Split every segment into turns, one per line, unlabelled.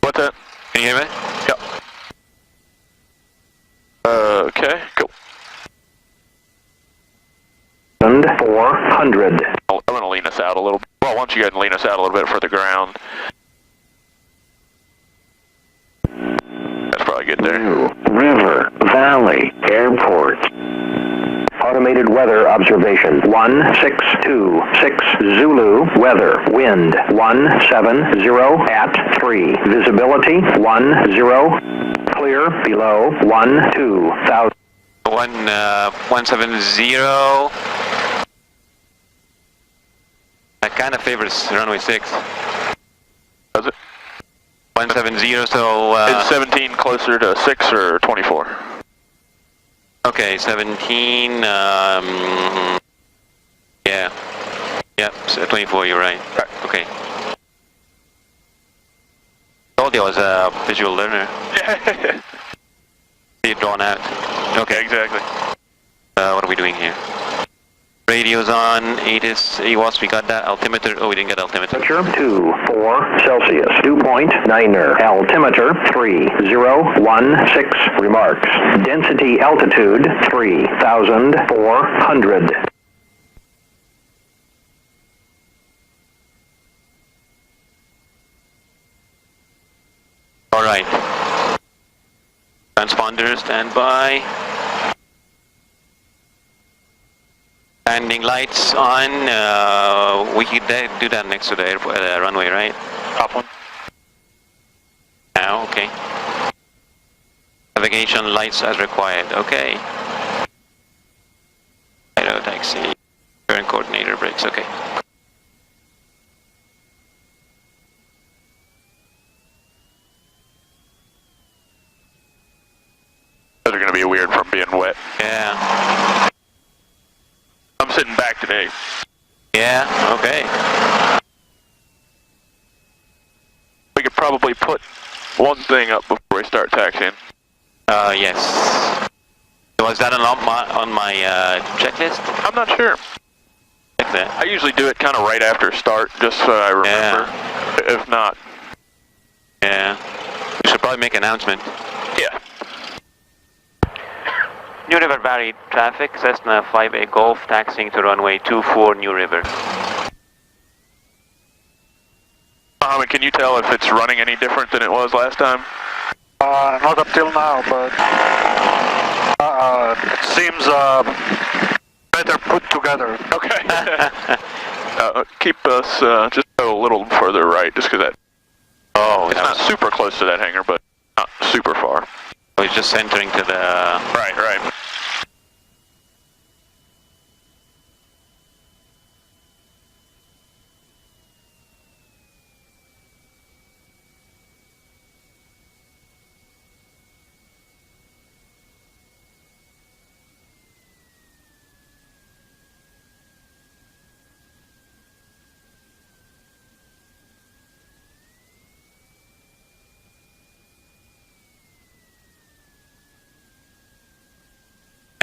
What's that?
Can you hear me?
Yep. Okay, go.
400.
I'm going to lean us out a little bit. Well, why don't you go ahead and lean us out a little bit for the ground. That's probably good there.
River, Valley, Airport. Automated weather observation. 1626 Zulu. Weather. Wind 170 at 3. Visibility 10. Clear below 12,000.
170. That kind of favors runway 6.
Does it?
170, so...
Is 17 closer to 6 or 24?
Okay, 17, yeah. Yep, so 24, you're right. Okay. Told you I was a visual learner. See it drawn out. Okay,
exactly.
What are we doing here? Radio's on, AWOS, we got that. Altimeter, oh, we didn't get altimeter.
Temperature 24 Celsius. Dew point 9er. Altimeter 3016. Remarks. Density altitude 3,400.
All right. Transponder, stand by. Landing lights on. We could do that next to the airport, runway, right?
Top one.
Now, okay. Navigation lights as required. Okay. Aero taxi. Current coordinator brakes. Okay.
Those are going to be weird from being wet.
Yeah.
I'm sitting back today.
Yeah, okay.
We could probably put one thing up before we start taxiing.
Yes. Was that on my checklist?
I'm not sure.
Check that.
I usually do it kind of right after start, just so I remember. Yeah. If not.
Yeah. We should probably make an announcement.
Yeah.
New River Barry traffic, Cessna 5A Golf taxiing to runway 24 New River.
Mohammed, can you tell if it's running any different than it was last time?
Not up till now, but it seems better put together.
Okay. Keep us just a little further right, just because that.
Oh,
it's not super close to that hangar, but not super far.
Oh, it's just entering to the.
Right, right.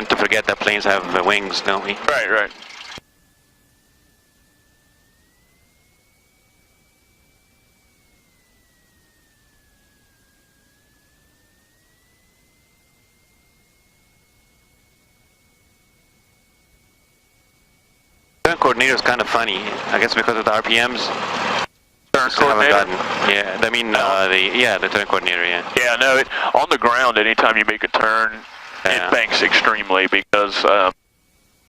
To forget that planes have wings, don't we?
Right, right.
Turn coordinator is kind of funny. I guess because of the RPMs.
Turn coordinator?
Yeah, I mean the turn coordinator. Yeah.
Yeah, no. On the ground, anytime you make a turn, it banks extremely because a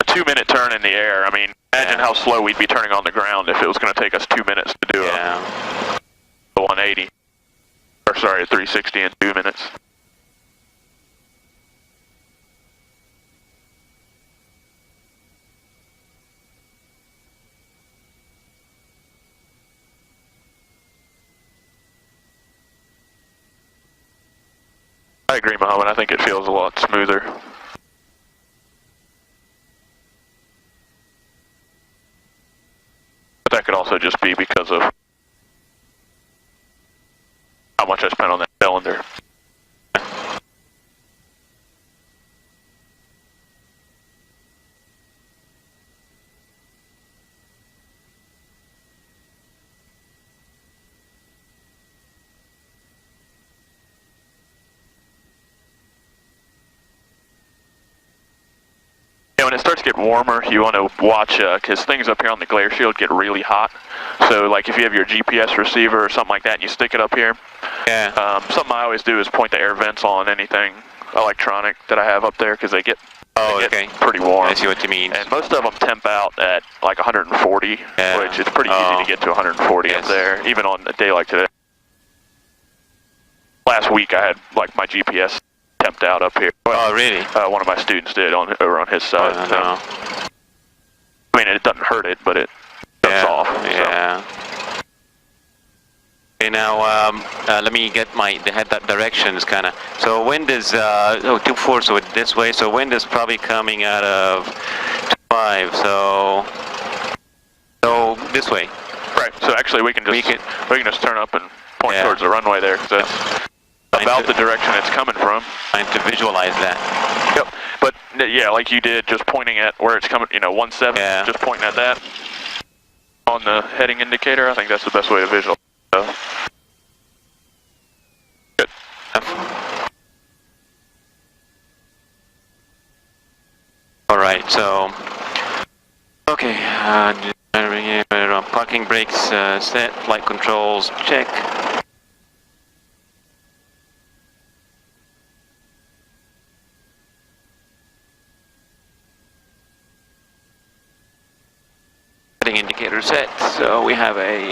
2-minute turn in the air. I mean, imagine how slow we'd be turning on the ground if it was going to take us 2 minutes to do a 180. Or sorry, a 360 in 2 minutes. I agree, Mohammed. I think it feels a lot smoother. But that could also just be because of how much I spent on that cylinder. Yeah, when it starts to get warmer, you want to watch, because things up here on the glare shield get really hot. So, like, if you have your GPS receiver or something like that and you stick it up here, something I always do is point the air vents on anything electronic that I have up there, because they get pretty warm.
I see what you mean.
And most of them temp out at like 140, which is pretty easy to get to 140 up there, even on a day like today. Last week I had like my GPS temped out up here.
Well, really?
One of my students did over on his side. I mean, it doesn't hurt it, but it shuts off.
Yeah. So. Okay, now let me get that directions kind of. So wind is 2-4, so this way. So wind is probably coming out of 5. So this way.
Right. So actually, we can just turn up and point towards the runway there, because that's about the direction it's coming from.
Trying to visualize that.
Yep. But yeah, like you did, just pointing at where it's coming. 17. Just pointing at that on the heading indicator. I think that's the best way to visualize. Good.
All right. So okay. Parking brakes set. Flight controls check. Indicator set, so we have a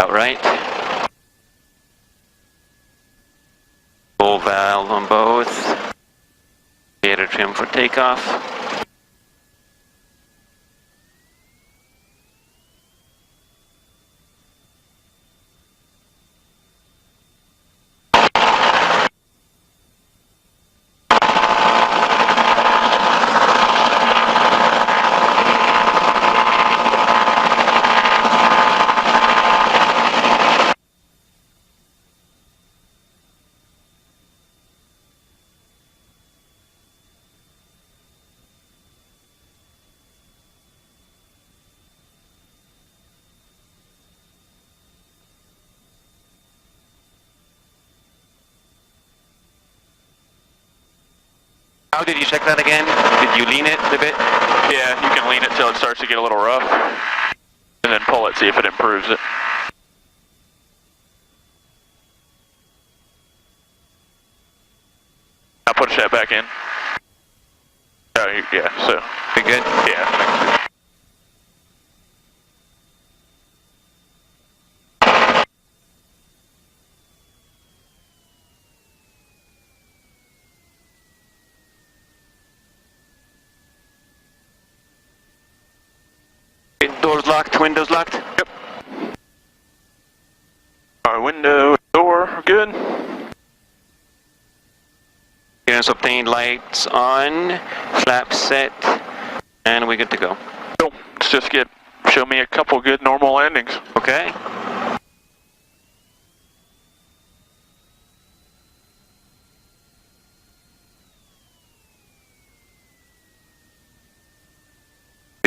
outright full valve on both, indicator trim for takeoff. How did you check that again? Did you lean it a bit?
Yeah, you can lean it till it starts to get a little rough, and then pull it, see if it improves it. Now push that back in. Oh, yeah, so.
Pretty good?
Yeah.
Doors locked, windows locked?
Yep. Our window, door, good.
Clearance obtained, lights on, flaps set, and we're good to go.
Cool. Let's just show me a couple good normal landings.
Okay.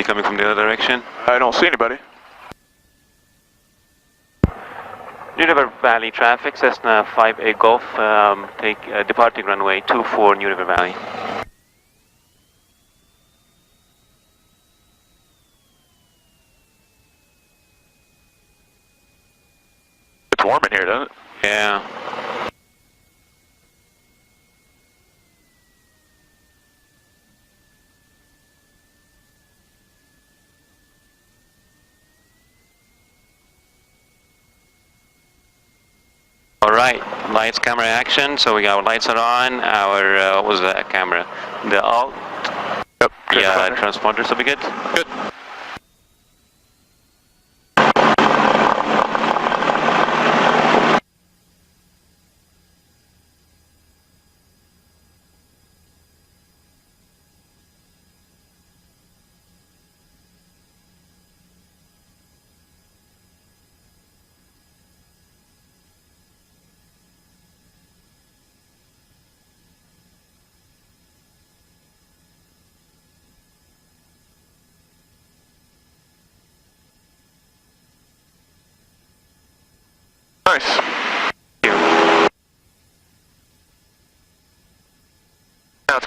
Coming from the other direction?
I don't see anybody.
New River Valley traffic, Cessna 5A Golf, departing runway 24 New River Valley.
It's warm in here, doesn't it?
Yeah. Alright, lights, camera, action. So we got our lights are on, our, what was that camera? The alt?
Yep.
Yeah, transponders will be good?
Good.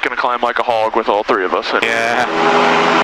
going to climb like a hog with all three of us in.
Yeah.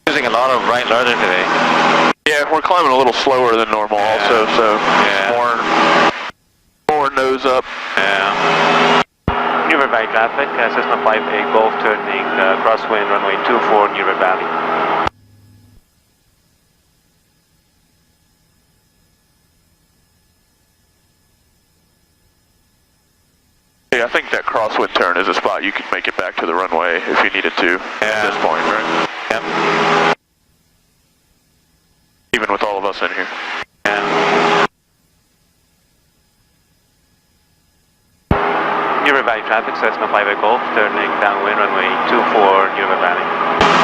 Using a lot of right rudder today.
Yeah, we're climbing a little slower than normal also, so more nose up.
Yeah. New River Valley traffic, Cessna 58 Golf turning crosswind runway 24 New River Valley.
Yeah, I think that crosswind turn is a spot you could make it back to the runway if you needed to at this point, right?
Yep.
Even with all of us in here.
Yeah. New River Valley traffic, Cessna 58 Golf turning downwind runway 24 New River Valley.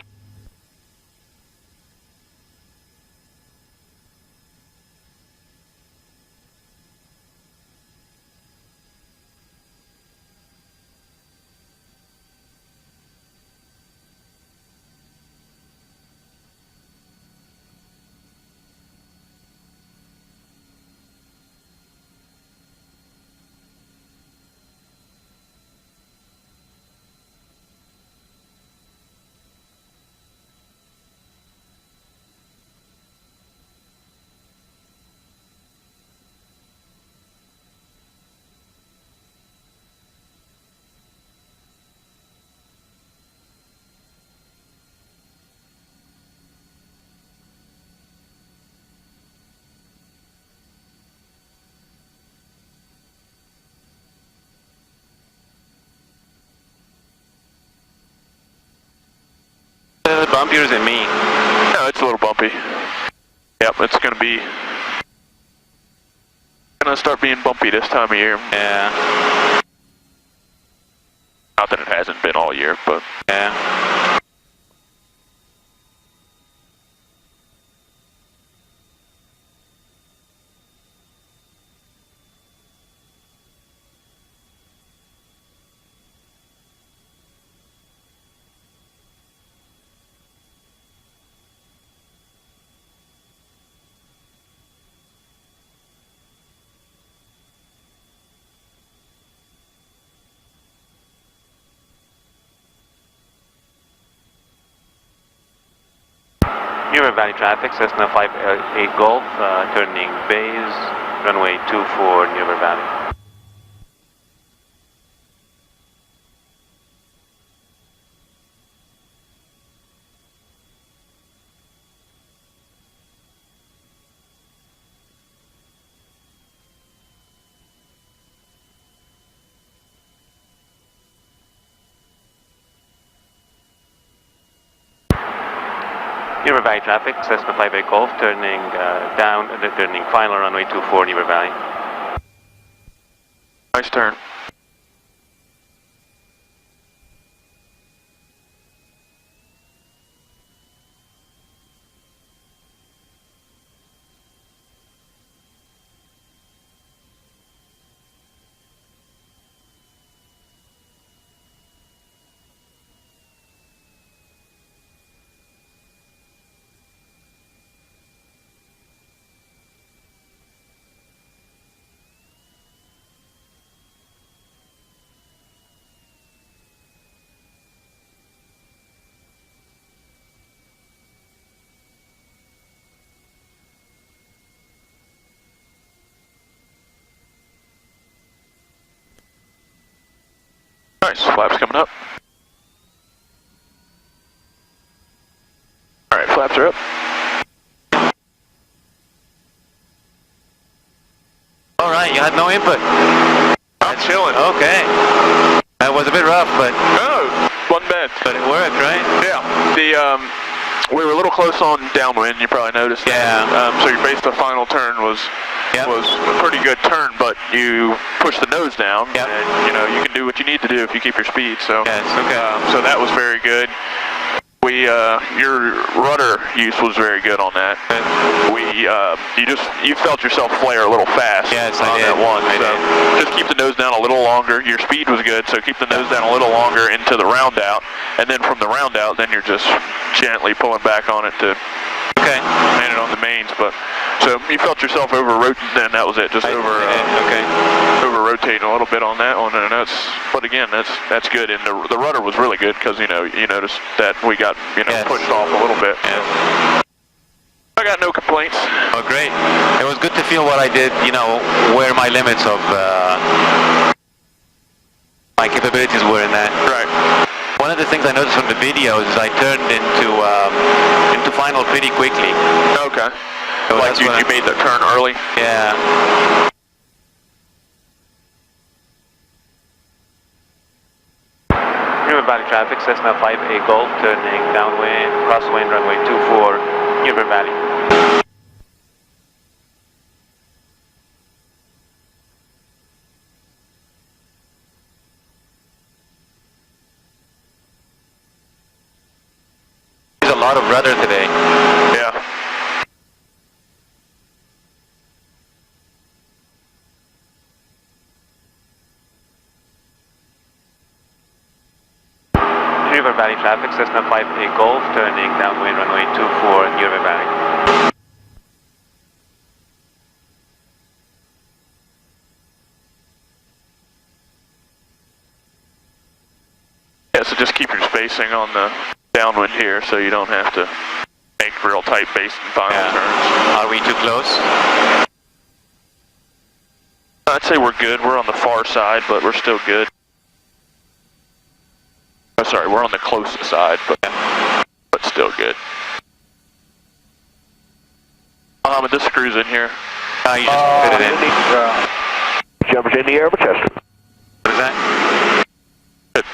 Bumpier than me.
No, it's a little bumpy. Yep, it's going to start being bumpy this time of year.
Yeah.
Not that it hasn't been all year, but
Yeah. New River Valley traffic, Cessna 58 Golf, turning bays, runway 24 New River Valley. New River Valley traffic, Cessna 58 Golf, turning turning final runway 24 New River Valley.
nice turn. Nice, flaps coming up. are up.
All right, you had no input.
I'm chilling.
Okay. That was a bit rough, but
Wasn't bad.
but it worked, right?
Yeah. We were a little close on downwind. You probably noticed.
Yeah.
So your base to final turn was a pretty good turn, but you pushed the nose down, and you can do what you need to do if you keep your speed. So
Yes. Okay.
so that was very good. Your rudder use was very good on that. You felt yourself flare a little fast.
Yes,
on
I did.
that one.
I
So
did.
just keep the nose down a little longer. Your speed was good, so keep the nose down a little longer into the round out, and then from the round out, then you're just gently pulling back on it to land it on the mains. But so you felt yourself over rotating, and that was it. Just over rotating a little bit on that one, and but again, that's good. And the rudder was really good because you noticed that we got pushed off a little bit.
Yeah.
I got no complaints.
Oh, great. It was good to feel what I did, where my limits of my capabilities were in that.
Right.
One of the things I noticed from the videos is I turned into final pretty quickly.
Okay.
So
Like
that's
you
what
made the turn early?
Yeah. River Valley traffic, Cessna 5A Golf, turning downwind, crosswind, runway 24, River Valley. There's a lot of rudder today.
Yeah.
River Valley traffic, Cessna 5A Golf, turning downwind, runway 24, River Valley.
Yeah, so just keep your spacing on the downwind here so you don't have to make real tight base and final turns.
Are we too close?
I'd say we're good. We're on the far side, but we're still good. Oh, sorry, we're on the closest side, but still good. But this screws in here.
You just fit it in.
Jumpers in the air over Chester.
What is that?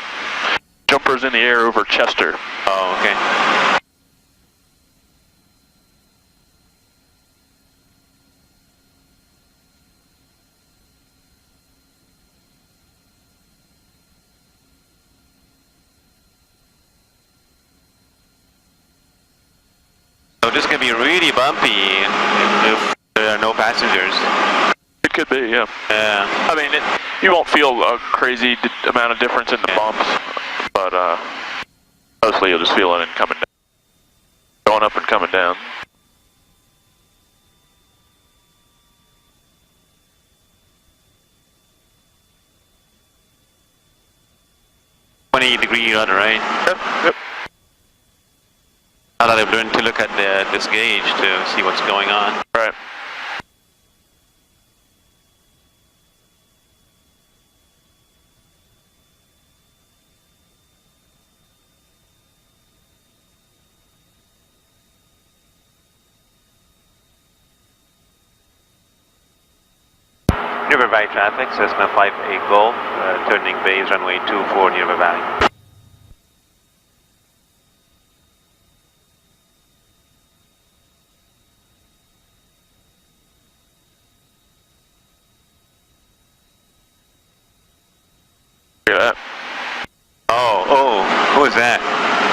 Jumpers in the air over Chester.
Oh, okay. So this can be really bumpy if there are no passengers.
It could be, yeah.
Yeah.
I mean, you won't feel a crazy amount of difference in the bumps, but mostly you'll just feel it in coming down. Going up and coming down.
Degree rudder, right?
Yep.
Now that I've learned to look at this gauge to see what's going on.
Right.
River Valley traffic, Cessna 5A Golf, turning base runway 24 near River Valley.
Hear that?
Oh, who is that?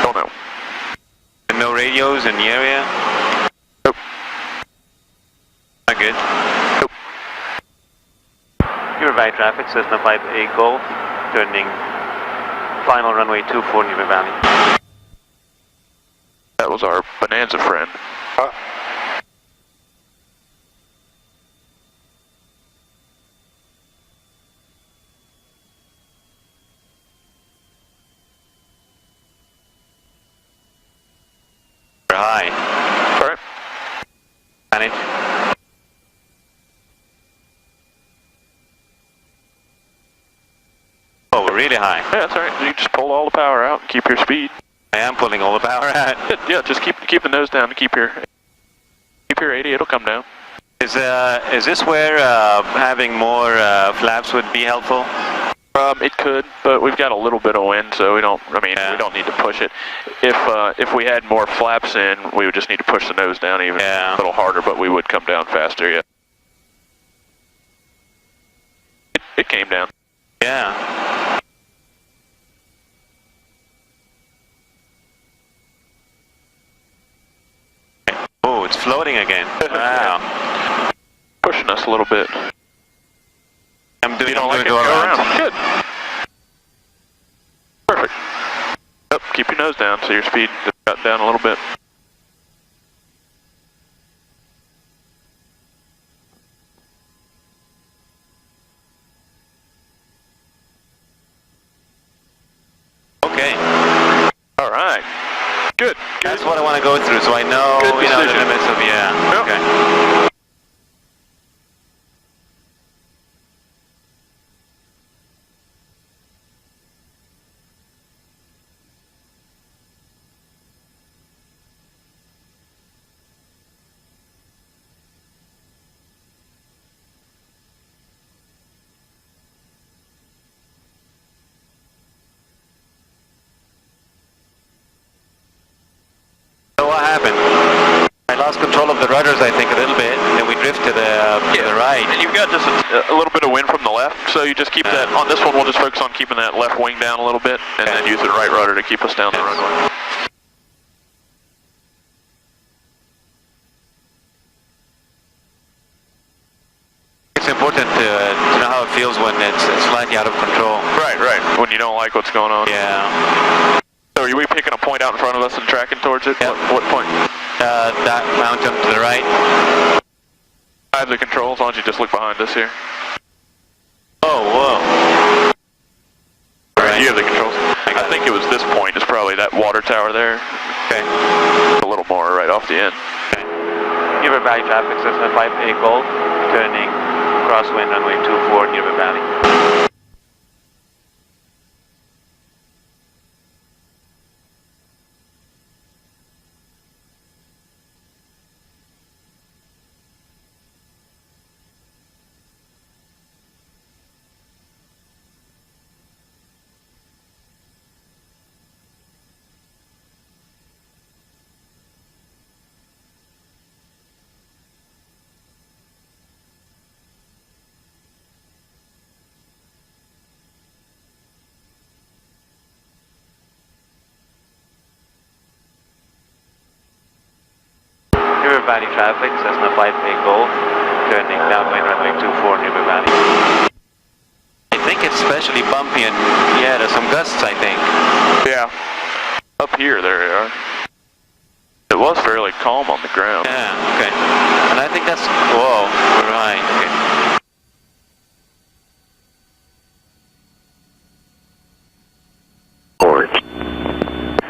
Don't know.
And no radios in the area?
Nope.
Not good.
Nope.
River Valley traffic, Cessna 5A Golf, turning final runway 24 near River Valley.
That was our Bonanza friend.
High.
All right.
Manage. Oh, we're really high.
Yeah, that's all right. You just pull all the power out and keep your speed.
I am pulling all the power out.
Good, yeah, just keep the nose down to keep your 80, it'll come down.
Is this where having more flaps would be helpful?
It could, but we've got a little bit of wind, so we don't need to push it. If we had more flaps in, we would just need to push the nose down even a little harder, but we would come down faster, yeah. It came down.
Yeah. Oh, it's floating again. Wow.
Pushing us a little bit.
I'm doing,
you don't
I'm
like
doing
it,
go around.
Good. Perfect. Yep, keep your nose down so your speed is cut down a little bit.
Okay.
All right. Good.
That's what I want to go through, so I know, the limits of,
Yep.
Okay. So what happened? I lost control of the rudders, I think, a little bit, and we drift to the right.
And you've got just a little bit of wind from the left, so you just keep that, on this one we'll just focus on keeping that left wing down a little bit, and then use the right rudder to keep us down the runway.
It's important to know how it feels when it's slightly out of control.
Right, when you don't like what's going on.
Yeah.
So are we picking a point out in front of us and tracking towards it?
Yep.
What point?
That mountain to the right.
I have the controls, why don't you just look behind us here?
Oh, whoa.
Right, you have the controls. I think it was this point, it's probably that water tower there.
Okay.
A little more right off the end.
Okay. River Valley traffic, Cessna 5A Gold, turning crosswind runway 24, River Valley. River Valley traffic, Cessna 5A Gold, turning downwind runway 24, River Valley. I think it's especially bumpy and, yeah, there's some gusts, I think.
Yeah. Up here, there you are. It was fairly calm on the ground.
Yeah, okay. And I think that's, whoa, right, okay.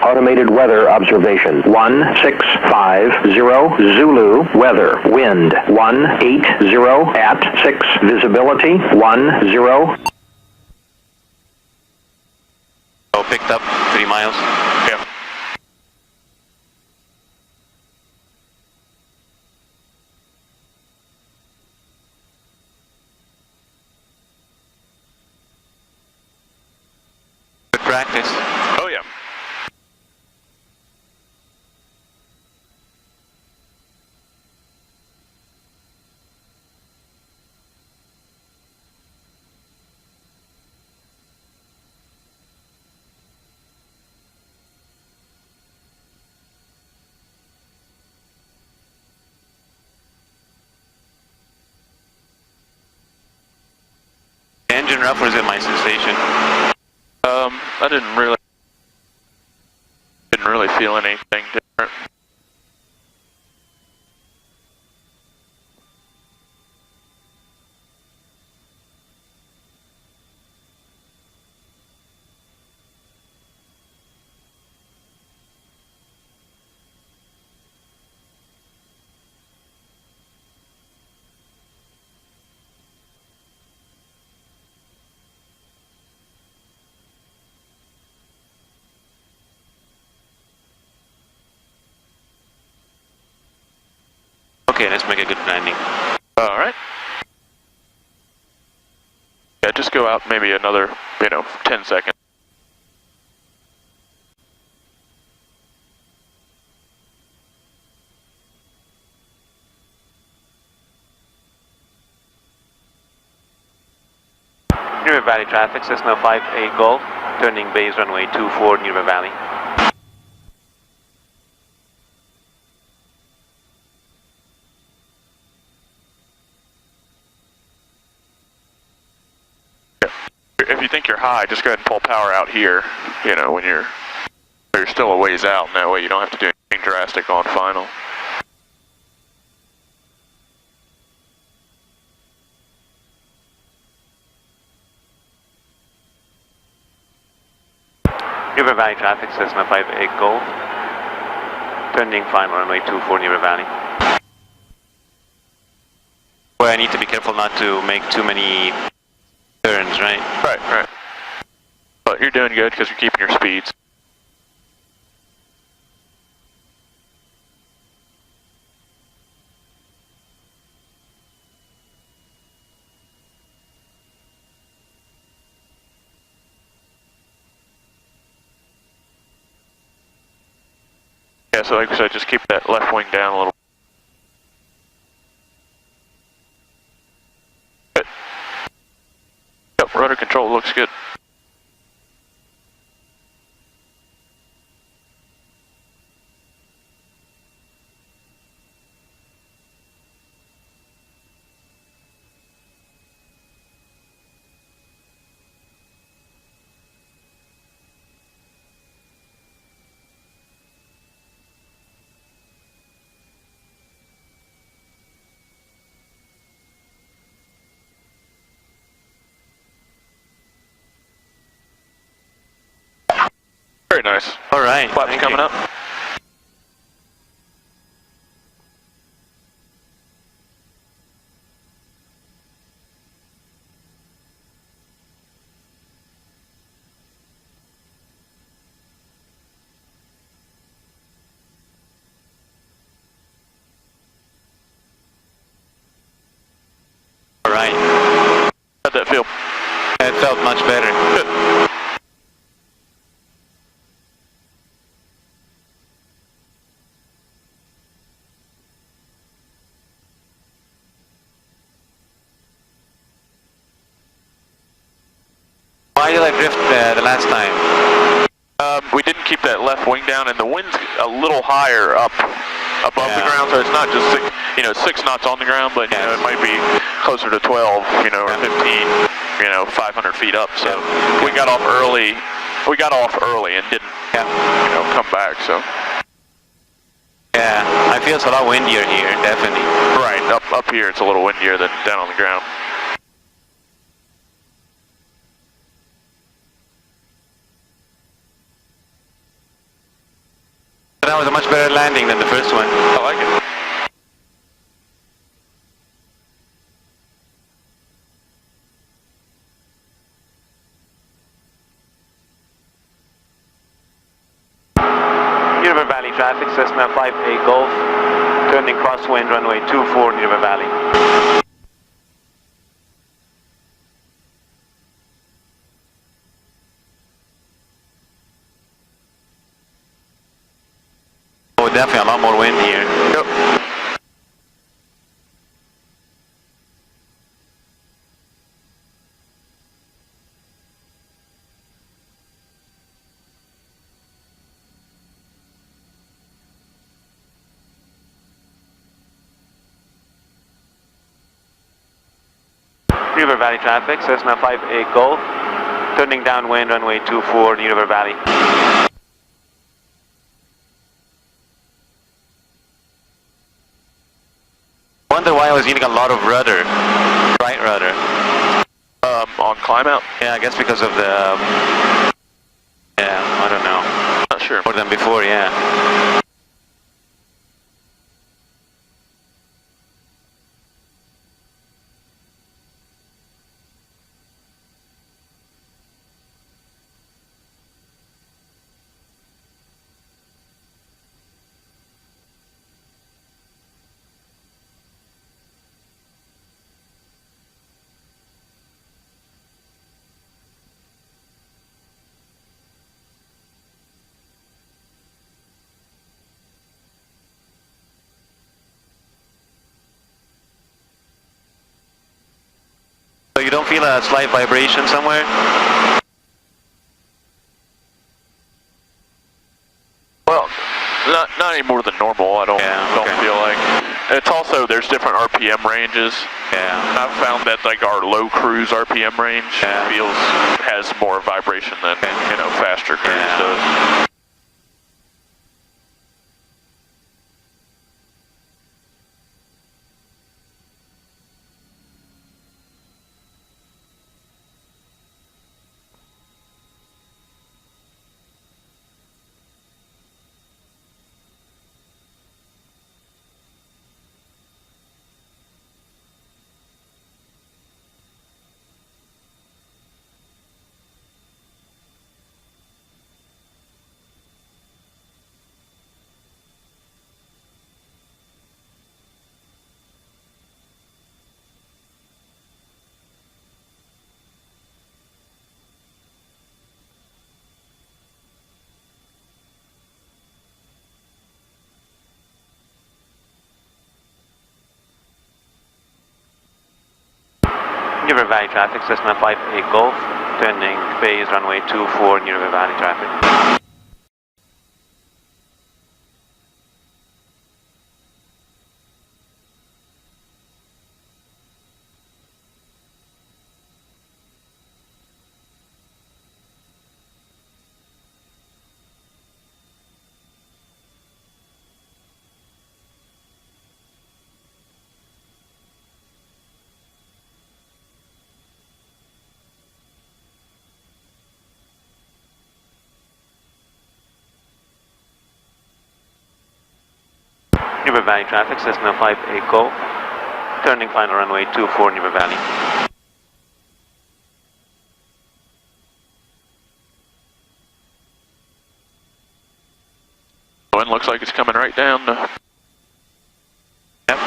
Automated weather observation. 1650 Zulu. Weather. Wind 180 at 6. Visibility 10.
Oh, picked up 3 miles.
Yeah.
Good practice.
Oh yeah.
Engine ruffles in my sensation.
I didn't really feel anything different.
Okay, let's make a good landing.
All right. Yeah, just go out maybe another, 10 seconds.
River Valley traffic, Cessna 58 Golf, turning base runway 24 River Valley.
If you think you're high, just go ahead and pull power out here, when you're still a ways out, and that way you don't have to do anything drastic on final.
River Valley traffic, Cessna 58 Golf, turning final runway 24 River Valley. Well, I need to be careful not to make too many turns, right?
Right. But you're doing good because you're keeping your speeds. Yeah, so like I said, just keep that left wing down a little. Good. Yep, rudder control looks good. Very nice.
All right.
Flaps coming up.
All right.
How'd that feel?
It felt much better.
Good.
Why did I drift the last time?
We didn't keep that left wing down, and the wind's a little higher up above the ground, so it's not just 6 knots on the ground, but it might be closer to 12, or 15, 500 feet up. So we got off early. We got off early and didn't, come back. So.
Yeah, I feel it's a lot windier here, definitely.
Right, up here it's a little windier than down on the ground.
That was a much better landing than the first one.
I like it.
River Valley traffic, Cessna 58 Golf, turning crosswind runway 24 River Valley. Oh, definitely a lot more wind here.
Yep.
River Valley traffic, Cessna 58 Golf, turning downwind runway 24 River Valley. Wonder why I was using a lot of rudder, right rudder.
On climb out?
Yeah, I guess because of the, I don't know.
Not sure.
More than before, yeah. So you don't feel a slight vibration somewhere?
Well, not any more than normal. I don't feel like. It's also there's different RPM ranges.
Yeah.
I've found that like our low cruise RPM range has more vibration than faster cruise does.
River Valley traffic, Cessna 58 Golf, turning base runway 24, New River Valley traffic. New River Valley traffic, Cessna 58 Golf, turning final runway 24, New River Valley.
Wind looks like it's coming right down.
Yep.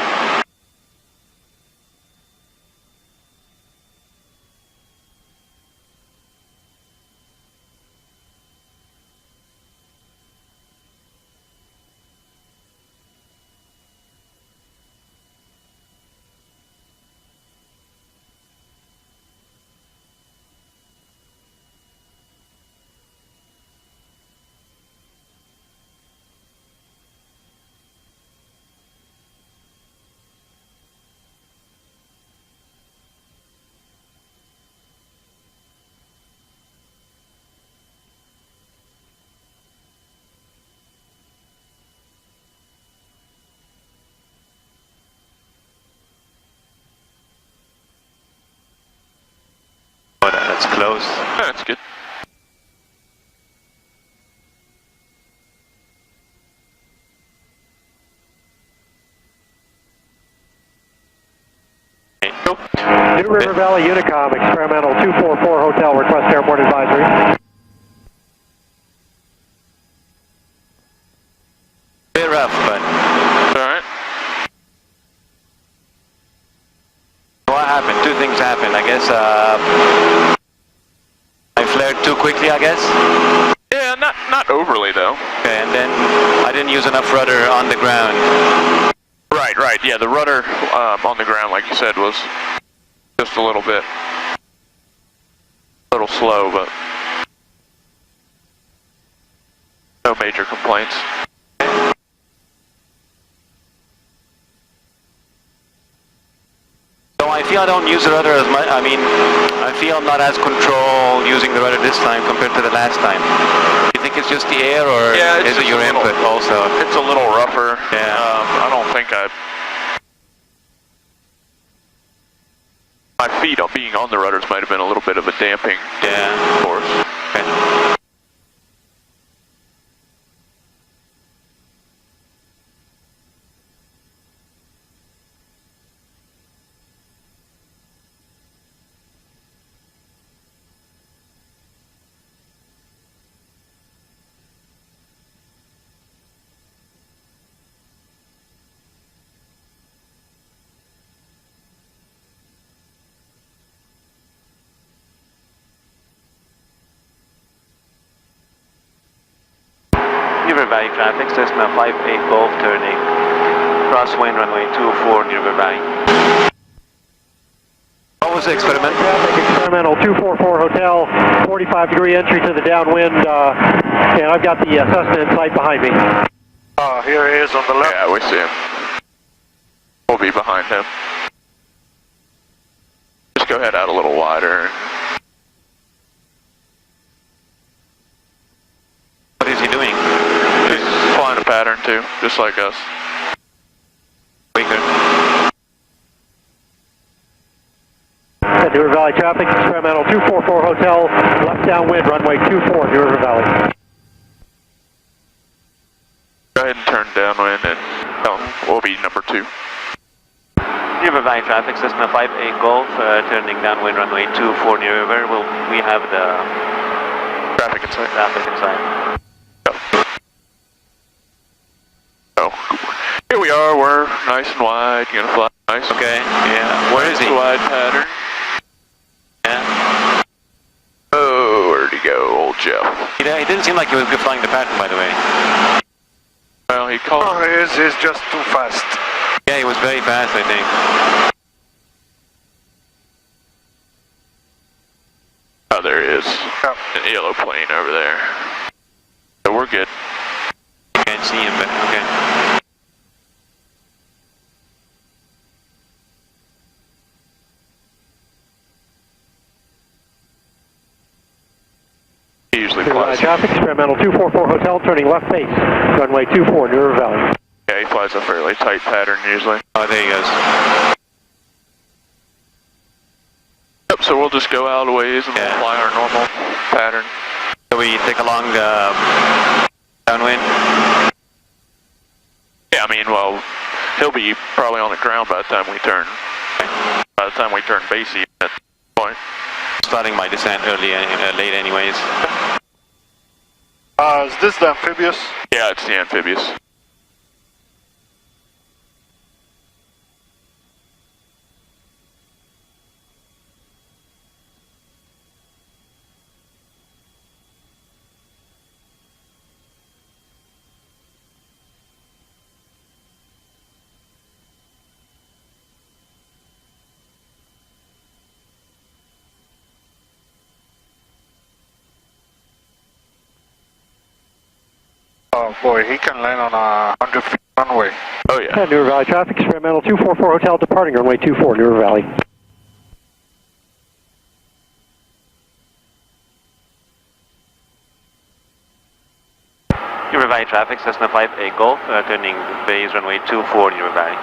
Oh, that's close.
Yeah, that's good.
Nope.
New River Valley Unicom, experimental 244 hotel, request airport advisory.
Bit rough, but
Alright.
what happened? Two things happened. I guess I flared too quickly, I guess.
Yeah, not overly though.
Okay, and then I didn't use enough rudder on the ground.
Right. Yeah, the rudder on the ground, like you said, was just a little slow, but no major complaints.
So I feel I don't use the rudder as much. I mean, I feel I'm not as controlled using the rudder this time compared to the last time. You think it's just the air, or is it your input also?
It's a little rougher.
Yeah.
I don't think my feet being on the rudders might have been a little bit of a damping force.
Okay. River Valley traffic, Cessna 58 Golf, turning crosswind runway 24, River Valley. What was the experiment?
Traffic experimental 244 Hotel, 45-degree entry to the downwind, and I've got the Cessna in sight behind me.
Here he is on the left.
Yeah, we see him. We'll be behind him. Just go ahead out a little wider.
What is he doing?
He's flying a pattern too, just like us.
Weaker.
New River Valley traffic, experimental 244 Hotel, left downwind, runway 24, New River Valley.
Go ahead and turn downwind and we'll be number 2.
New River Valley traffic, Cessna 58 Golf, turning downwind, runway 24 New River. We have the
Traffic inside.
traffic inside.
Oh, here we are, we're nice and wide, gonna fly nice.
Okay, yeah. Where is he?
Wide pattern.
Yeah.
Oh, where'd he go, old Jeff?
He didn't seem like he was good flying the pattern, by the way.
Well, he called.
He's just too fast.
Yeah, he was very fast, I think.
Oh, there he is.
Yeah.
An yellow plane over there. So we're good.
You can't see him, but okay.
He usually flies.
Traffic, experimental 244 Hotel, turning left face, runway 24, New River Valley.
Yeah, he flies a fairly tight pattern usually.
Oh, there he goes.
Yep, so we'll just go out a ways and we'll fly our normal pattern.
So we take along the downwind?
Yeah, I mean, well, he'll be probably on the ground by the time we turn. By the time we turn basey at that point.
Starting my descent late anyways.
Is this the amphibious?
Yeah, it's the amphibious.
Oh boy, he can land on a 100-feet runway.
Oh yeah.
New River Valley traffic, experimental 244 Hotel, departing runway 24, New River Valley.
New River Valley traffic, Cessna 58 Golf, turning base runway 24 New River Valley.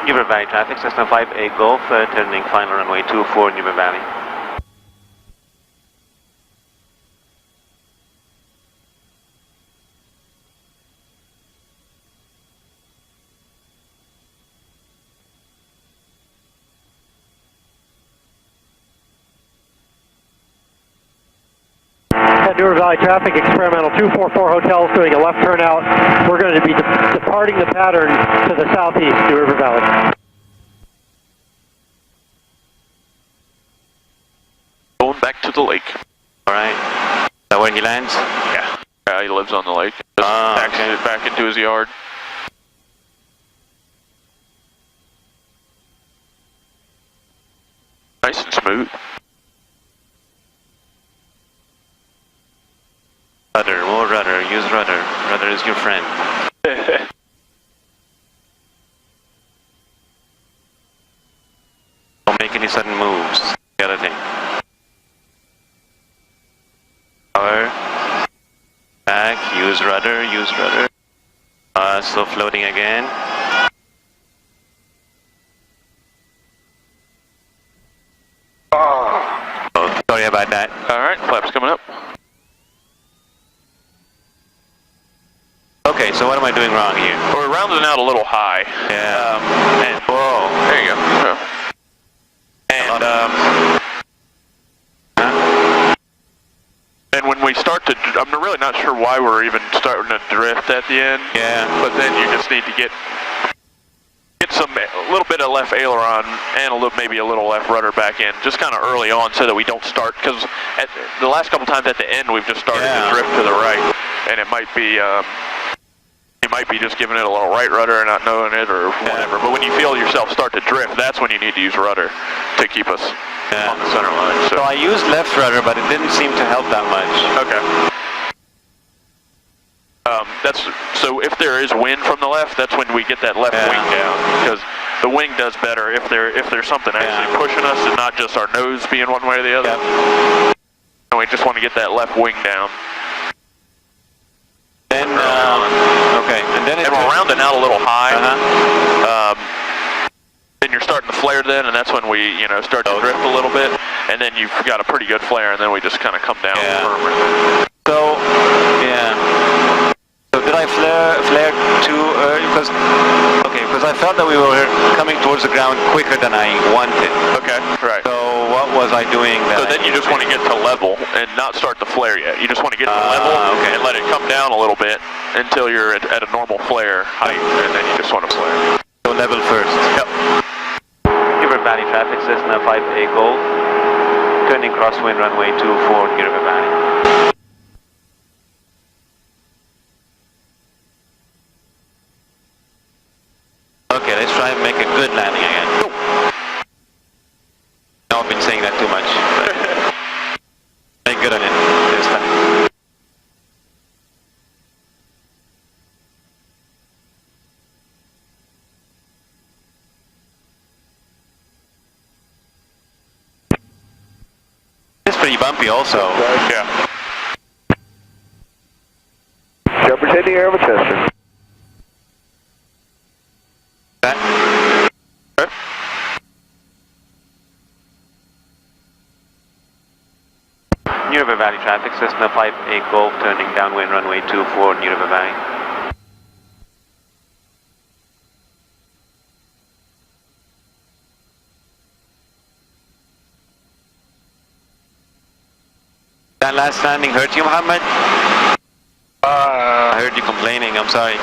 New River Valley traffic, Cessna 58 Golf, turning final runway 24 New River Valley.
New River Valley traffic, experimental 244 Hotels, doing a left turn out. We're going to be departing the pattern to the southeast, New River Valley.
Going back to the lake.
Alright. Is that where he lands?
Yeah. Yeah, he lives on the lake. Just taxiing it back into his yard. Nice and smooth.
Rudder, more rudder, use rudder. Rudder is your friend. Don't make any sudden moves. The other thing. Power. Back, use rudder, use rudder. Still floating again. Oh, sorry about that.
Alright, flaps coming up.
Okay, so what am I doing wrong here?
We're rounding out a little high.
Yeah.
And
Whoa.
there you go. And and when we start to, I'm really not sure why we're even starting to drift at the end.
Yeah.
But then you just need to get a little bit of left aileron and maybe a little left rudder back in, just kind of early on, so that we don't start. Because the last couple times at the end, we've just started to drift to the right, and it might be. You might be just giving it a little right rudder and not knowing it or whatever. But when you feel yourself start to drift, that's when you need to use rudder to keep us on the center line.
So I used left rudder, but it didn't seem to help that much.
Okay. So if there is wind from the left, that's when we get that left wing down, because the wing does better if there's something actually pushing us and not just our nose being one way or the other. And we just want to get that left wing down.
Then okay, and then
we're rounding out a little high. Then you're starting to flare then, and that's when we start to drift a little bit, and then you've got a pretty good flare, and then we just kind of come down firmer.
So so did I flare too early? Because I felt that we were coming towards the ground quicker than I wanted.
Okay, right.
So what was I doing?
So then you just want to get to level and not start to flare yet. You just want to get to level and let it come down a little bit until you're at a normal flare height, and then you just want to flare.
So level first.
Yep.
River Valley traffic, Cessna 5A Gold, turning crosswind runway 24, River Valley. Okay, let's try and make a good landing again. No, I've been saying that too much. Make good on it this time. It's pretty bumpy also.
Yeah.
Jumpers in the air of a tester.
New River Valley traffic, Cessna 5A Golf, turning downwind runway 24, New River Valley. That last landing hurt you, Muhammad? I heard you complaining, I'm sorry.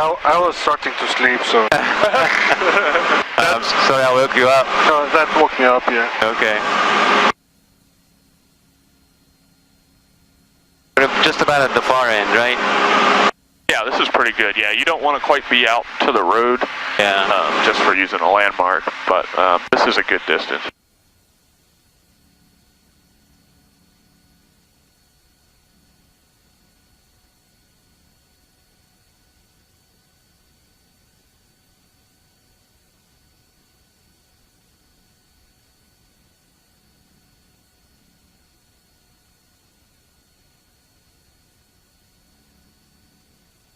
I was starting to sleep, so...
I'm sorry I woke you up.
No, that woke me up, yeah.
Okay. We're just about at the far end, right?
Yeah, this is pretty good. Yeah, you don't want to quite be out to the road just for using a landmark, but this is a good distance.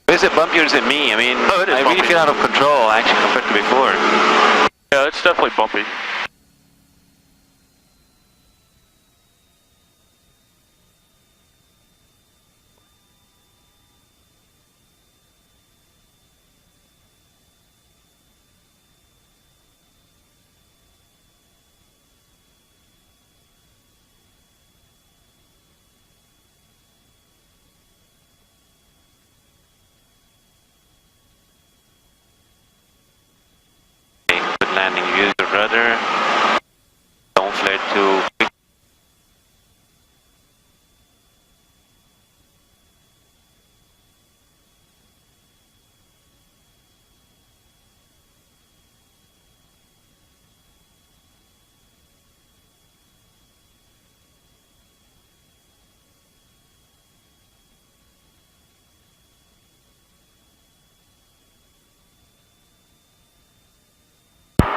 Is it bumpier or is it me? I mean, I really
bumpy.
feel out of control actually compared to before.
Yeah, it's definitely bumpy.
Landing, use your rudder. Don't flare too quick.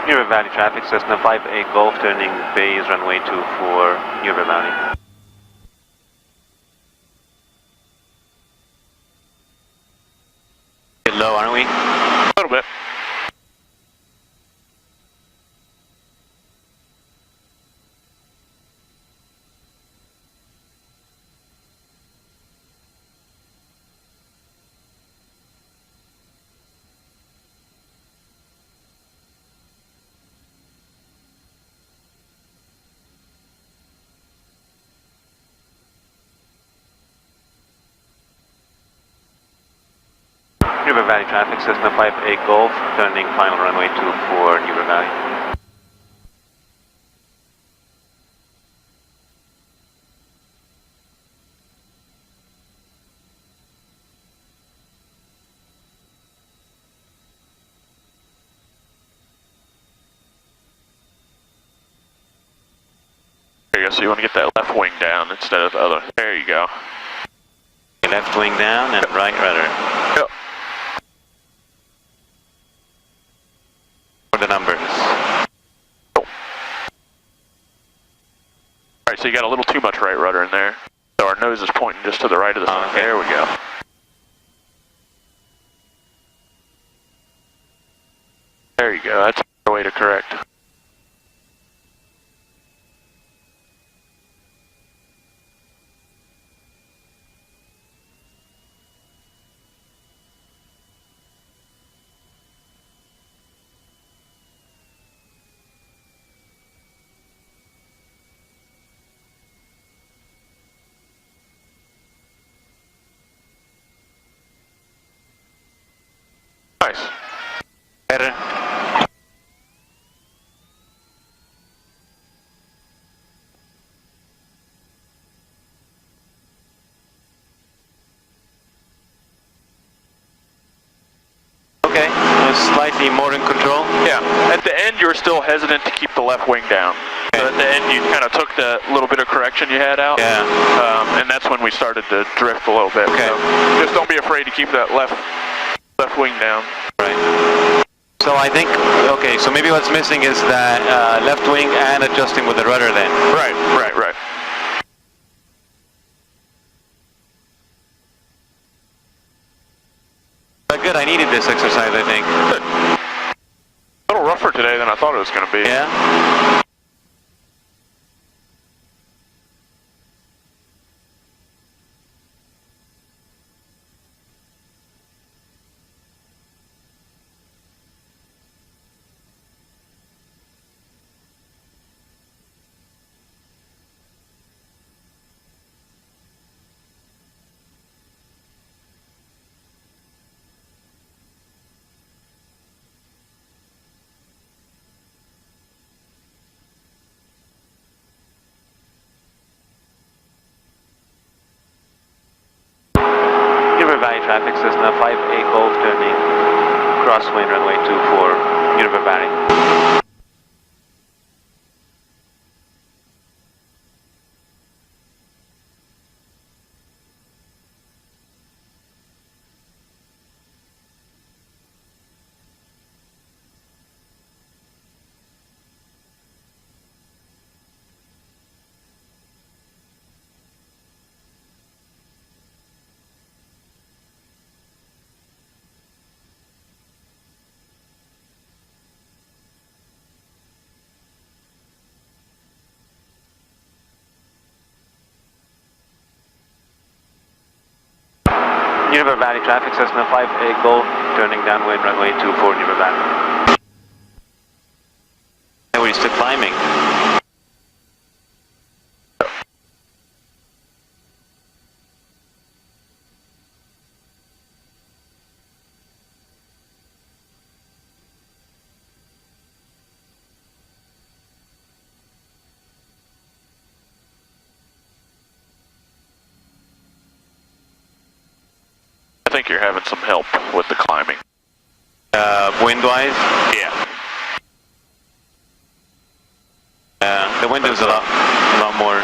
New River Valley traffic, Cessna 5A Golf, turning base runway 24, New River Valley. Bit low, aren't we?
A little bit.
River Valley traffic, Cessna 58 Golf, turning final runway 24, River Valley.
There you go, so you want to get that left wing down instead of the other. There you go.
Left wing down and right rudder.
Yep.
For the numbers.
Alright, so you got a little too much right rudder in there. So our nose is pointing just to the right of the sun.
Okay.
There we go. There you go, that's the way to correct. Nice.
Better. Okay, slightly more in control.
Yeah, at the end you were still hesitant to keep the left wing down.
Okay.
So at the end you kind of took the little bit of correction you had out.
Yeah.
And that's when we started to drift a little bit.
Okay.
So just don't be afraid to keep that left wing down.
Right. So I think, okay, so maybe what's missing is that left wing and adjusting with the rudder then.
Right.
But good, I needed this exercise, I think.
A little rougher today than I thought it was going to be.
Yeah? River Valley traffic, Cessna 58 Golf, turning crosswind runway 24, River Valley. River Valley traffic, Cessna 58 Golf, turning downwind runway 24, River Valley. And we're still climbing.
I think you're having some help with the climbing.
Wind-wise?
Yeah.
The wind is a lot more.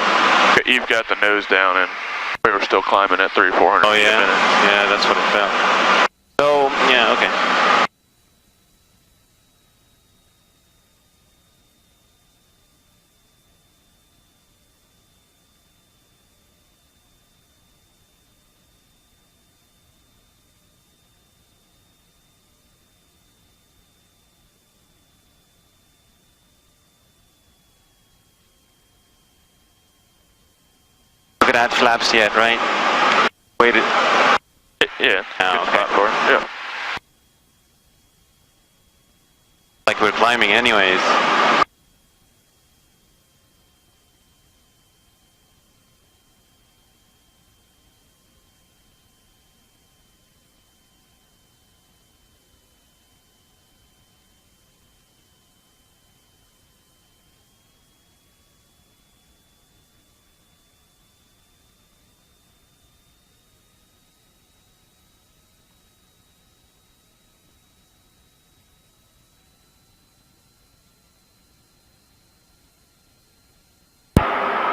You've got the nose down and we were still climbing at 300 or 400
Oh
feet
yeah?
a minute.
Yeah, that's what it felt. So, yeah, okay. Look at that flaps yet, right? Waited.
Yeah.
Oh,
good
okay.
spot for it. Yeah.
Like we're climbing anyways.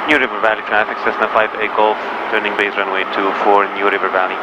New River Valley traffic, Cessna 58 Golf, turning base runway 24, New River Valley.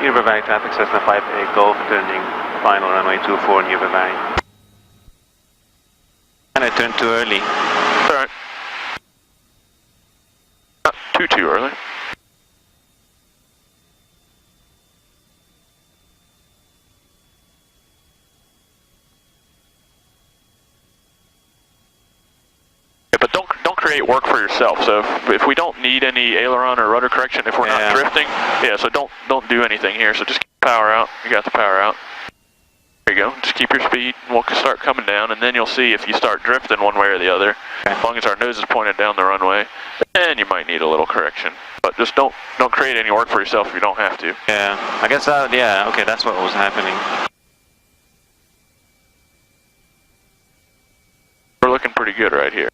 New River Valley traffic, Cessna 58 Golf, turning final runway 24, New River Valley. And I turned too early.
Alright. Not too early. Yeah, but don't create work for yourself. So if we don't need any aileron or rudder correction, if we're not drifting, so don't do anything here. So just keep power out. You got the power out. There you go. Just keep your speed, and we'll start coming down, and then you'll see if you start drifting one way or the other. Okay. As long as our nose is pointed down the runway, then you might need a little correction. But just don't create any work for yourself if you don't have to.
Yeah, I guess that. Yeah, okay, that's what was happening.
We're looking pretty good right here.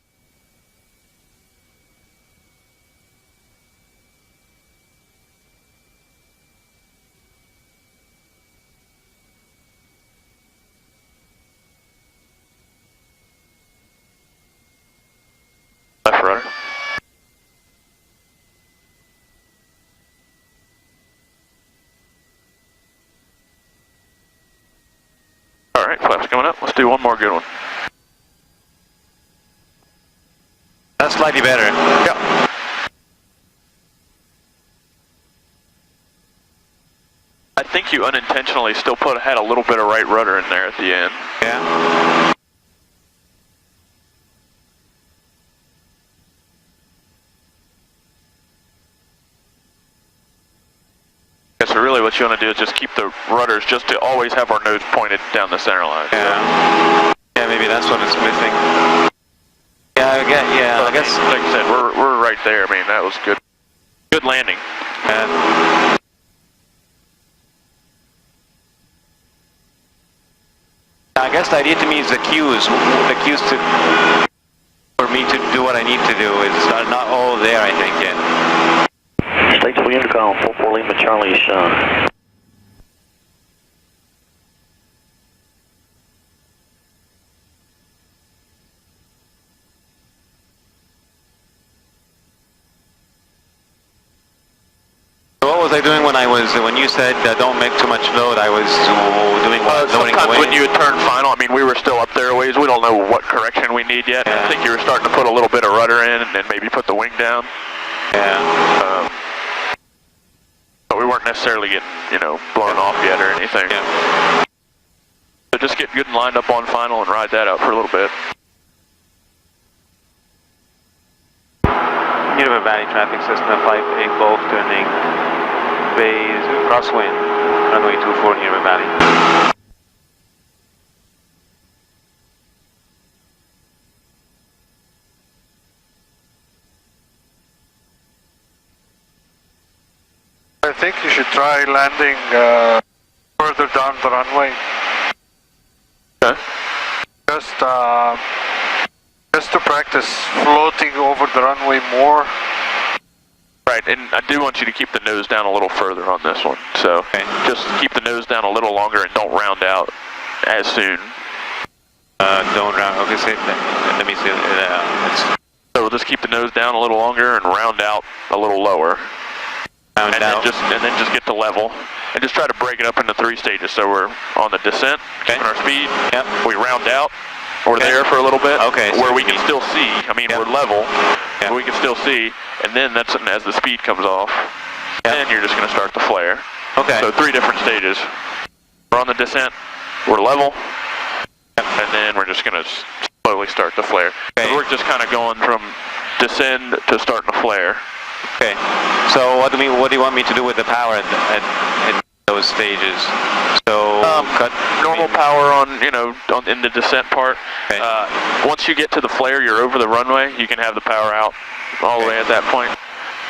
Left rudder. Alright, flaps coming up. Let's do one more good one.
That's slightly better.
Yep. I think you unintentionally still had a little bit of right rudder in there at the end.
Yeah.
So really what you want to do is just keep the rudders just to always have our nose pointed down the center line.
Yeah. Yeah, maybe that's what it's missing. Yeah, I guess.
Like I said, we're right there. I mean, that was good. Good landing.
Yeah. I guess the idea to me is the cues for me to do what I need to do is not all there, I think, yet.
Statesville Intercom, 44 Lima Charlie,
What was I doing when you said don't make too much load? I was doing what?
Sometimes when you would turn final, I mean, we were still up there a ways. We don't know what correction we need yet. Yeah. I think you were starting to put a little bit of rudder in and then maybe put the wing down.
Yeah.
But we weren't necessarily getting, blown off yet or anything.
Yeah.
So just get good and lined up on final and ride that out for a little bit.
New River Valley traffic, Cessna 58 Golf, turning base crosswind, runway 24, New River Valley.
I think you should try landing further down the runway.
Okay.
Just to practice floating over the runway more.
Right, and I do want you to keep the nose down a little further on this one. So just keep the nose down a little longer and don't round out as soon.
Don't round. Okay, let me see.
So we'll just keep the nose down a little longer and round out a little lower. And then just get to level. And just try to break it up into 3 stages. So we're on the descent, keeping our speed.
Yep.
We round out. We're there for a little bit.
Okay.
Where we can still see. I mean, we're level. But we can still see. And then that's as the speed comes off. Then you're just going to start the flare.
Okay.
So 3 different stages. We're on the descent. We're level. And then we're just going to slowly start the flare. Okay. So we're just kind of going from descend to starting to flare.
Okay. So what do you want me to do with the power in those stages? So cut?
Normal power on, in the descent part.
Okay.
Once you get to the flare, you're over the runway, you can have the power out all the way at that point.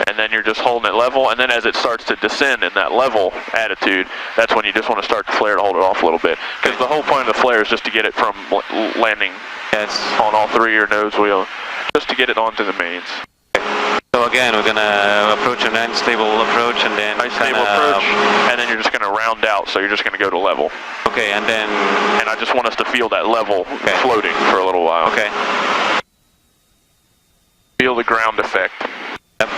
And then you're just holding it level, and then as it starts to descend in that level attitude, that's when you just want to start the flare to hold it off a little bit. Because the whole point of the flare is just to get it from landing on all three of your nose wheels, just to get it onto the mains.
So again, we're going to approach an unstable approach, and then
nice stable approach, and then you're just going to round out, so you're just going to go to level.
Okay, and then...
And I just want us to feel that level floating for a little while.
Okay.
Feel the ground effect.
Yep.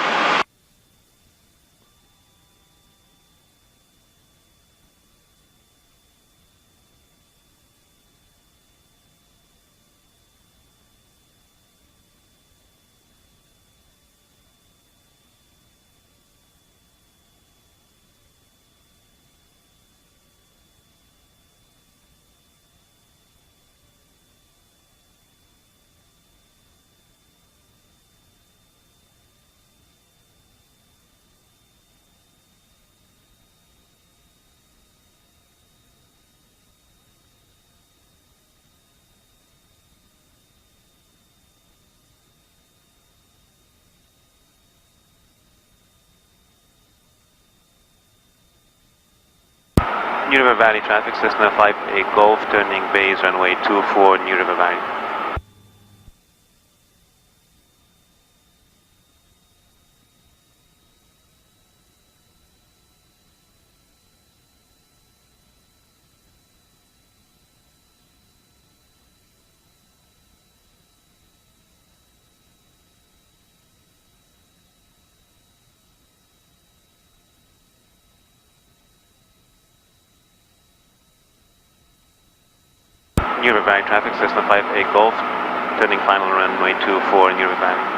New River Valley traffic, Cessna 58 Golf, turning base runway 24, New River Valley. New River Valley traffic, Cessna 58 Golf, turning final runway 24, New River Valley.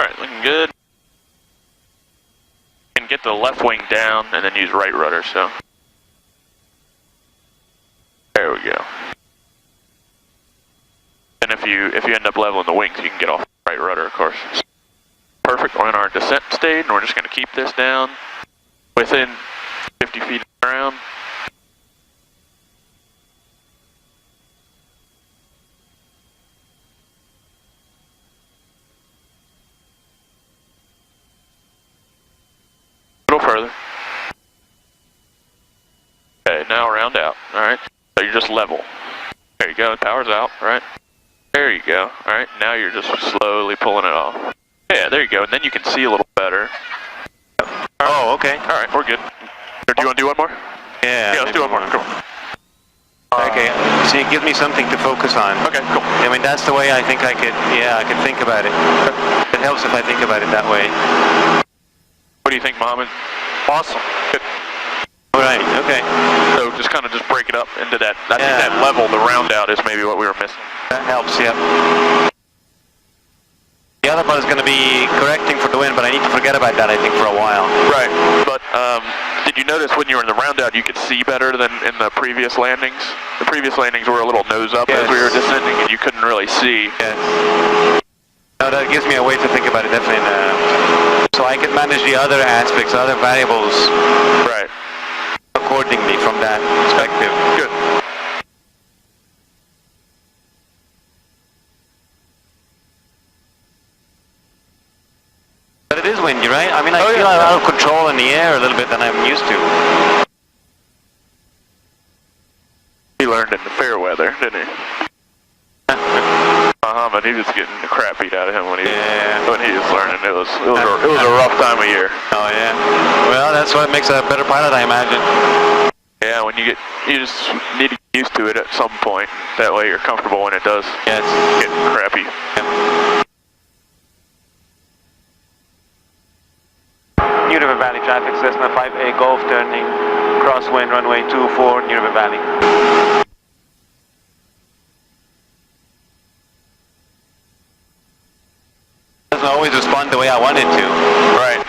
Alright, looking good. You can get the left wing down and then use right rudder, so. There we go. And if you end up leveling the wings, you can get off right rudder, of course. Perfect, we're in our descent state, and we're just going to keep this down within 50 feet of the ground. A little further. Okay, now round out, alright. So you're just level. There you go, power's out, right? There you go, alright. Now you're just slowly pulling it off. Yeah, there you go, and then you can see a little better.
Right. Oh, okay.
Alright, we're good. Do you want to do one more?
Yeah,
let's do one more. Come on.
Okay, so you give me something to focus on.
Okay, cool.
I mean, that's the way I think I could think about it. It helps if I think about it that way.
What do you think, Mohammed? Awesome. Good.
Alright, okay.
So just kind of break it up into that, I think that level, the round out is maybe what we were missing.
That helps, yeah. The other part is going to be correcting for the wind, but I need to forget about that, I think, for a while.
Right, but did you notice when you were in the round out you could see better than in the previous landings? The previous landings were a little nose up as we were descending and you couldn't really see.
Yes. No, that gives me a way to think about it, definitely. So I can manage the other aspects, other variables.
Right.
Accordingly from that perspective.
Good.
But it is windy, right? I mean, I feel out of control in the air a little bit than I'm used to.
He learned in the fair weather, didn't he? But he was getting the crap beat out of him when he was learning. It was a rough time of year.
Oh yeah. Well, that's what makes a better pilot, I imagine.
Yeah, when you just need to get used to it at some point. That way you're comfortable when it does get crappy.
Yeah. Valley traffic, Cessna 5A Golf turning crosswind runway 24 New River Valley. Doesn't always respond the way I want it to.
Right.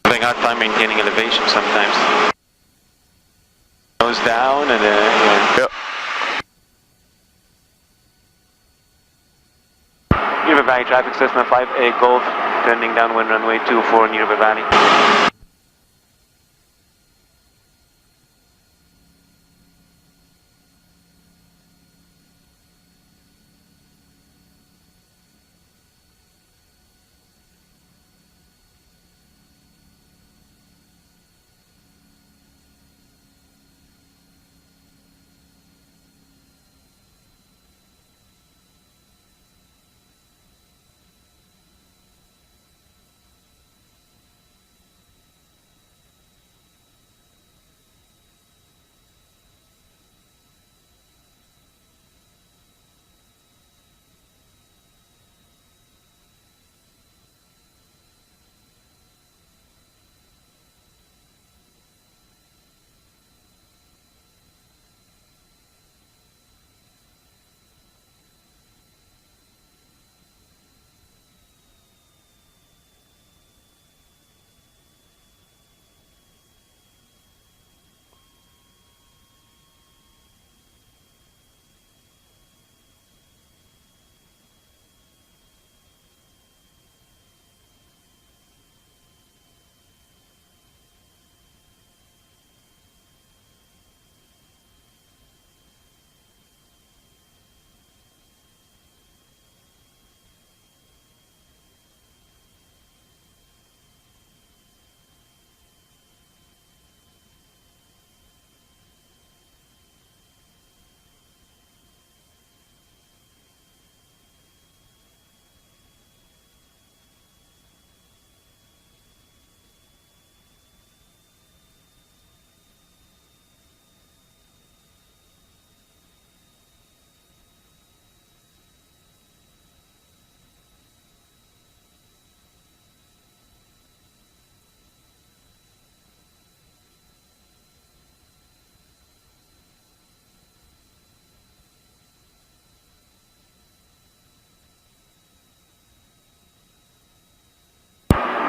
Having a hard time maintaining elevation sometimes. Nose down and
Yep.
New River Valley traffic, Cessna 5A Golf, turning downwind runway 24 New River Valley.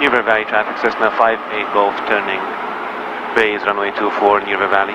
New River Valley traffic, Cessna 5A Golf, turning base runway 24 New River Valley.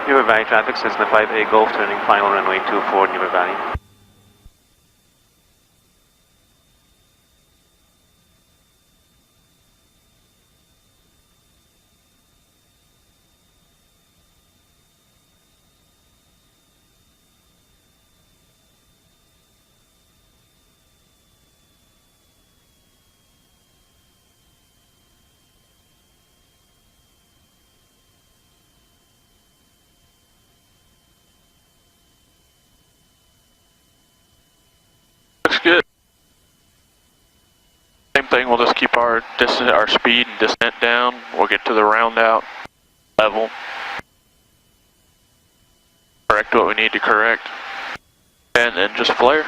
New River Valley traffic, Cessna 5A Golf, turning final runway 24 New River Valley.
Looks good. Same thing, we'll just keep our distance, our speed and descent down. We'll get to the round out level. Correct what we need to correct. And then just flare.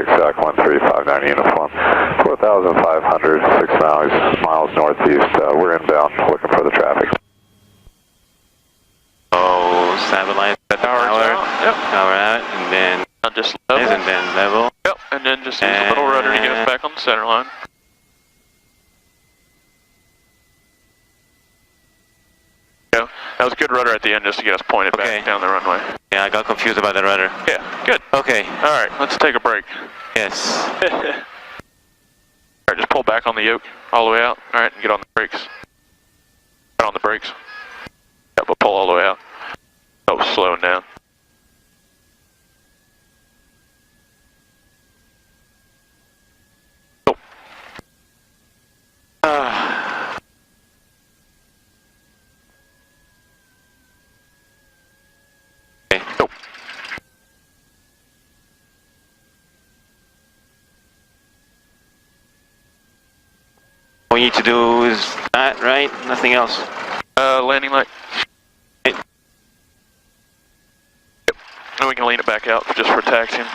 traffic, SAC 1359 uniform, 4,500, 6 miles northeast. We're inbound, looking for the traffic.
Oh, stabilize the power.
Yep.
Power out, and then
just level.
and then level.
Yep, and then just use the little rudder to get us back on the center line. Yeah, that was a good rudder at the end just to get us pointed back down the runway.
Yeah, I got confused about the rudder.
Yeah, good.
Okay.
Alright, let's take a break.
Yes.
Alright, just pull back on the yoke all the way out. Alright, and get on the brakes. Get on the brakes. Yeah, but pull all the way out. Oh, slowing down.
Okay.
Go.
All we need to do is that, right? Nothing else.
Landing light.
Okay.
Yep. And we can lean it back out just for taxiing.